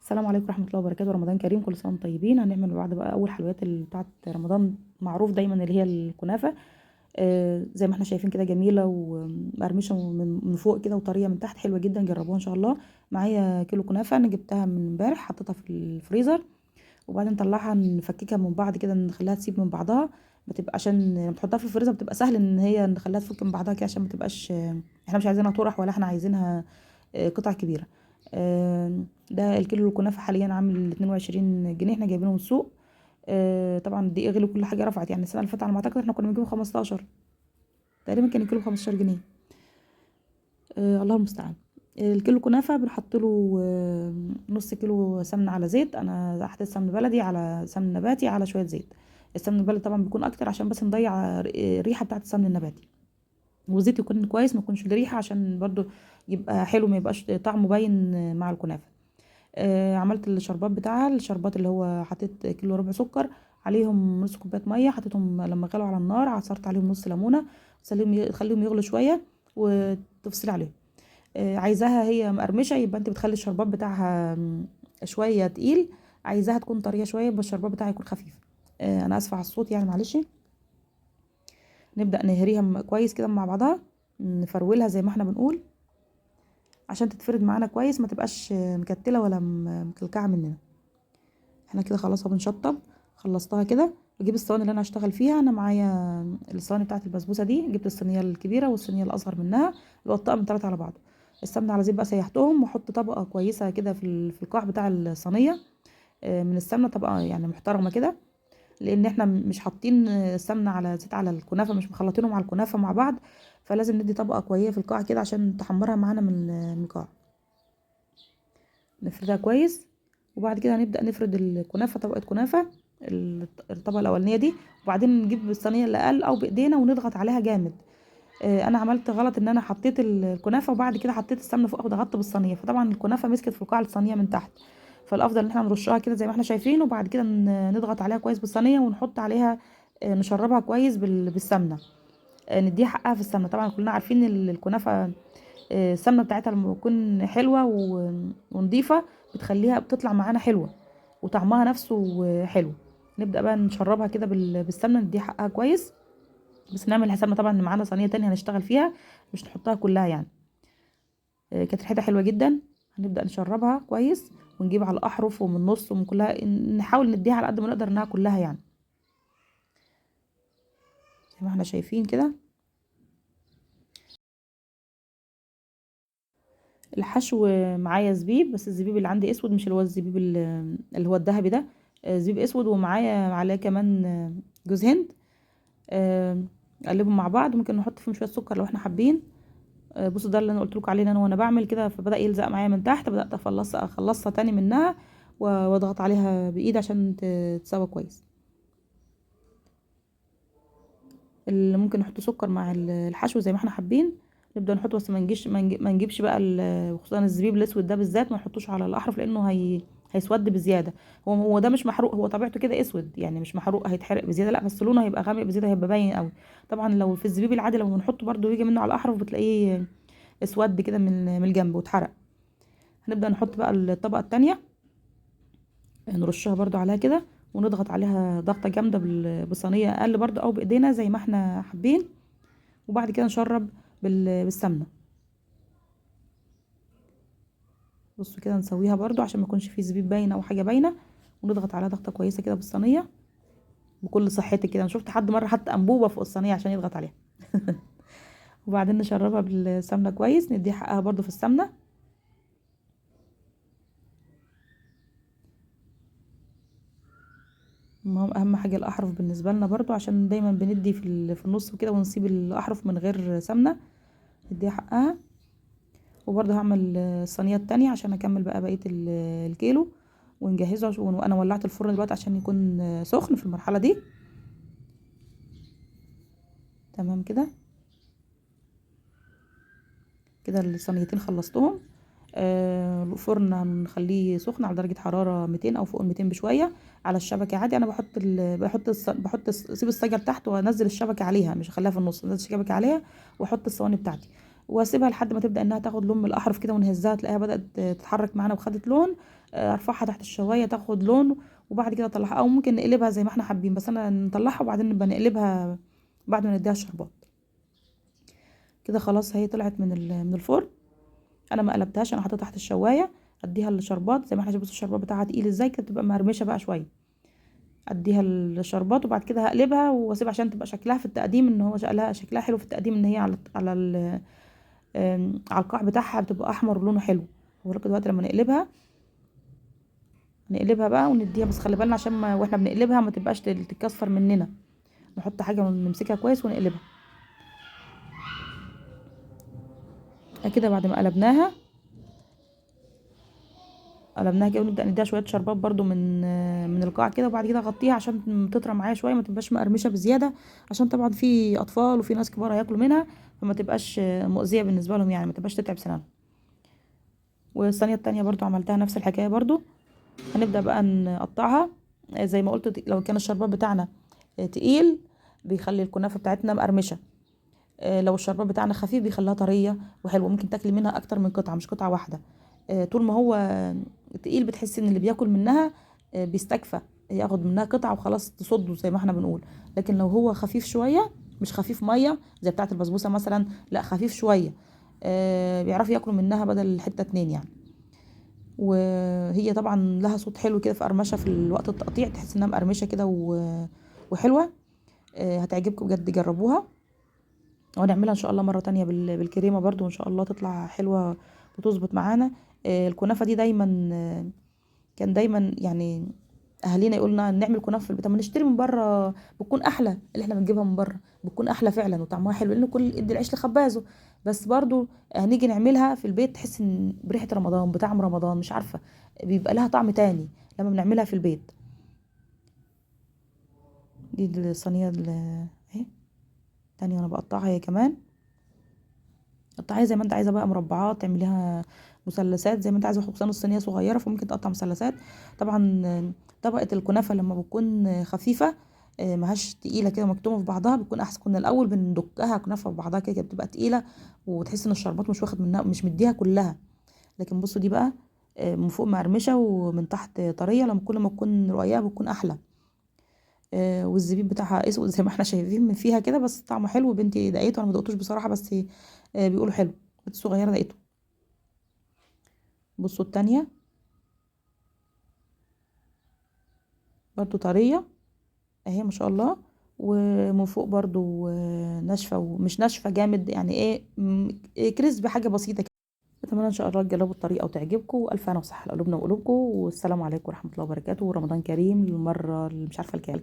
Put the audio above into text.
السلام عليكم ورحمة الله وبركاته. رمضان كريم، كل سنة وانتم طيبين. هنعمل مع بعض بقى أول حلويات بتاعة رمضان، معروف دايما اللي هي الكنافة. زي ما احنا شايفين كده، جميلة ومقرمشة من فوق كده وطرية من تحت، حلوة جدا، جربوها إن شاء الله. معايا كيلو كنافة، أنا جبتها من امبارح، حطيتها في الفريزر، وبعدين نطلعها نفككها من بعض كده، نخليها تسيب من بعضها. بتبقى عشان لما تحطها في الفريزر بتبقى سهل ان هي نخليها تفك من بعضها كده، عشان ما تبقاش احنا مش عايزينها طرح، ولا احنا عايزينها قطع كبيرة. ده الكيلو الكنافة حاليا عامل 22 جنيه، احنا جايبينه من السوق. طبعا الدقيق غلي، كل حاجة رفعت، يعني السنة اللي فاتت على ما اعتقد احنا كنا بنجيبه 15 تقريبا، كان الكيلو 15 جنيه. الله المستعان. الكيلو كنافة بنحط له نص كيلو سمنة على زيت. انا حطيت سمن بلدي على سمن نباتي على شوية زيت. السمن البلدي طبعا بيكون اكتر، عشان بس نضيع الريحة بتاعت السمن النباتي، والزيت يكون كويس، ما يكونش له ريحة، عشان برضو يبقى حلو، ما يبقاش طعمه باين مع الكنافة. عملت الشربات بتاعها، الشربات اللي هو حطيت كيلو ربع سكر، عليهم نص كوبايه ميه، حطيتهم لما غلوا على النار، عصرت عليهم نص ليمونه، تخليهم يغلوا شويه وتفصلي عليهم. عايزاها هي مقرمشه، يبقى انت بتخلي الشربات بتاعها شويه تقيل. عايزاها تكون طريه شويه، يبقى الشربات بتاعها يكون خفيف. انا اسفه على الصوت يعني، معلش. نبدا نهريها كويس كده مع بعضها، نفرولها زي ما احنا بنقول، عشان تتفرد معانا كويس، ما تبقاش مكتله ولا مكلكعه مننا. احنا كده خلاص اهو بنشطب. خلصتها كده، بجيب الصواني اللي انا هشتغل فيها. انا معايا الصواني بتاعت البسبوسه دي، جبت الصينيه الكبيره والصينيه الاصغر منها، اللي هو الطقم 3 على بعضه. السمنه على زيت بقى سيحتهم، واحط طبقه كويسه كده في القاع بتاع الصينيه، من السمنه، طبقه يعني محترمه كده، لان احنا مش حاطين سمنه على زيت على الكنافه، مش مخلطينهم على الكنافه مع بعض، فلازم ندي طبقه كويسه في القاع كده عشان تحمرها معانا من القاع. نفردها كويس، وبعد كده هنبدأ نفرد الكنافة، طبقة كنافة، الطبقة الأولانية دي، وبعدين نجيب الصينية اللي أقل أو بإيدينا ونضغط عليها جامد. أنا عملت غلط إن أنا حطيت الكنافة وبعد كده حطيت السمنة فوق وضغطت بالصينية، فطبعا الكنافة مسكت في قاع الصينية من تحت. فالأفضل إن احنا نرشها كده زي ما احنا شايفين، وبعد كده نضغط عليها كويس بالصينية، ونحط عليها نشربها كويس بالسمنة. نديها حقها في السمنة. طبعا كلنا عارفين الكنافة السمنه بتاعتها لما تكون حلوه ونضيفه، بتخليها بتطلع معانا حلوه، وطعمها نفسه حلو. نبدا بقى نشربها كده بالسمنه، نديها حقها كويس، بس نعمل حسابنا طبعا ان معانا صينيه تانية هنشتغل فيها، مش نحطها كلها يعني. كانت ريحتها حلوه جدا. هنبدا نشربها كويس، ونجيب على الاحرف ومن النص ومن كلها، نحاول نديها على قد ما نقدر انها كلها يعني، زي ما احنا شايفين كده. الحشو معايا زبيب، بس الزبيب اللي عندي اسود، مش اللي هو الزبيب اللي هو الذهبي ده. زبيب اسود، ومعايا عليه كمان جوز هند. اقلبهم مع بعض، ممكن نحط فيهم شويه سكر لو احنا حابين. بصوا، ده اللي انا قلت لكم عليه، انا وانا بعمل كده فبدا يلزق معايا من تحت، بدات اخلصها تاني منها، واضغط عليها بايد عشان تتسوى كويس. اللي ممكن نحط سكر مع الحشو زي ما احنا حابين، نبدا نحط، بس ما نجيبش بقى خصوصا الزبيب الاسود ده بالذات، ما نحطوش على الاحرف، لانه هيسود بزياده. هو ده مش محروق، هو طبيعته كده اسود يعني، مش محروق هيتحرق بزياده، لا، بس لونه هيبقى غامق بزياده، هيبقى باين قوي. طبعا لو في الزبيب العادي، لو بنحطه برده يجي منه على الاحرف، بتلاقيه اسود كده من الجنب واتحرق. هنبدا نحط بقى الطبقه التانية، نرشها برده عليها كده، ونضغط عليها ضغطه جامده بالصينيه اقل برده، او بايدينا زي ما احنا حابين، وبعد كده نشرب بالسمنه. بصوا كده، نسويها برضو عشان ما يكونش فيه زبيب باين او حاجه باينه، ونضغط عليها ضغطه كويسه كده بالصينيه بكل صحتك كده. انا شفت حد مره حط انبوبه فوق الصينيه عشان يضغط عليها. وبعدين نشربها بالسمنه كويس، نديها حقها برضو في السمنه. المهم، اهم حاجه الاحرف بالنسبه لنا برضو، عشان دايما بندي في النص كده، ونسيب الاحرف من غير سمنه. نديها حقها. وبرضه هعمل الصينيه التانية عشان اكمل بقى بقيه الكيلو ونجهزه، وانا ولعت الفرن دلوقتي عشان يكون سخن في المرحله دي. تمام كده. كده الصينيتين خلصتهم. الفرن هنخليه سخن على درجة حرارة 200 او فوق ال 200 بشوية، على الشبكة عادي. انا اسيب الصاجة تحت، وانزل الشبكة عليها، مش هخليها في النص، انزل الشبكة عليها واحط الصواني بتاعتي. واسيبها لحد ما تبدا انها تاخد لون من الاحرف كده، ونهزها تلاقيها بدات تتحرك معانا وخدت لون. ارفعها تحت الشوايه تاخد لون، وبعد كده اطلعها، او ممكن نقلبها زي ما احنا حابين، بس انا نطلعها وبعدين نبقى نقلبها بعد ما نديها الشربات. كده خلاص هي طلعت من الفرن. انا ما قلبتهاش، انا حطيتها تحت الشوايه اديها الشربات زي ما احنا شايفين الشربات بتاعها تقيل ازاي كده، تبقى مقرمشه بقى شويه. اديها الشربات وبعد كده هقلبها واسيبها عشان تبقى شكلها في التقديم، ان هو شكلها حلو في التقديم، ان هي على القاع بتاعها بتبقى احمر ولونه حلو. ولكن دلوقتي لما نقلبها بقى ونديها، بس خلي بالنا عشان ما واحنا بنقلبها ما تبقاش تتكسر مننا، نحط حاجه ونمسكها كويس ونقلبها كده. بعد ما قلبناها كده، ونبدا نديها شويه شربات برضو من القاع كده، وبعد كده اغطيها عشان تطرى معايا شويه، ما تبقاش مقرمشه بزياده، عشان طبعا في اطفال وفي ناس كبار هياكلوا منها، فما تبقاش مؤذيه بالنسبه لهم، يعني ما تبقاش تتعب سنانهم. والصينيه التانية برضو عملتها نفس الحكايه برضو. هنبدا بقى نقطعها زي ما قلت، لو كان الشربات بتاعنا تقيل بيخلي الكنافه بتاعتنا مقرمشه، لو الشربات بتاعنا خفيف بيخليها طريه وحلوه، ممكن تاكلي منها اكتر من قطعه مش قطعه واحده. طول ما هو تقيل بتحسي ان اللي بياكل منها بيستكفى ياخد منها قطعه وخلاص تصده زي ما احنا بنقول. لكن لو هو خفيف شويه، مش خفيف ميه زي بتاعه البسبوسه مثلا، لا خفيف شويه، بيعرفوا ياكلوا منها بدل حته اتنين يعني. وهي طبعا لها صوت حلو كده في قرمشه في وقت التقطيع، تحس انها مقرمشه كده وحلوه. هتعجبكم بجد، جربوها. ونعملها ان شاء الله مره تانية بالكريمه برضو، ان شاء الله تطلع حلوه وتظبط معانا. الكنافه دي دايما كان دايما يعني اهالينا يقولنا نعمل كنافه في البيت، اما نشتري من بره بتكون احلى، اللي احنا بنجيبها من بره بتكون احلى فعلا وطعمها حلو، لان كل ادي العيش لخبازه. بس برضو هنيجي نعملها في البيت تحس ان بريحه رمضان بطعم رمضان، مش عارفه، بيبقى لها طعم تاني لما بنعملها في البيت. دي الصينيه اهي تانية، وانا بقطعها هي كمان. قطعيها زي ما انت عايزه بقى، مربعات تعمليها مثلثات زي ما انت عايزه، خصوصا الصينيه صغيره فممكن تقطع مثلثات. طبعا طبقه الكنافه لما بتكون خفيفه مهاش تقيله كده مكتومه في بعضها بتكون احسن. كنا الاول بندكها كنافه في بعضها كده بتبقى تقيله، وتحس ان الشربات مش واخد منها، مش مديها كلها. لكن بصوا دي بقى من فوق مقرمشه ومن تحت طريه، لما كل ما تكون رقيقه بتكون احلى. والزبيب بتاعها اسود زي ما احنا شايفين من فيها كده، بس طعمه حلو. بنتي دقيته، انا ما دقتوش بصراحه، بس بيقولوا حلو. بنت صغيره دقيته. بصوا التانية برضو طريه اهي ما شاء الله، ومن فوق برضو ناشفه ومش ناشفه جامد، يعني ايه كريسبي حاجه بسيطه كده. اتمنى ان شاء الله تجربوا الطريقه وتعجبكم، والف انا وصحه لقلوبنا وقلوبكم، والسلام عليكم ورحمه الله وبركاته، ورمضان كريم للمره اللي مش عارفه الكام.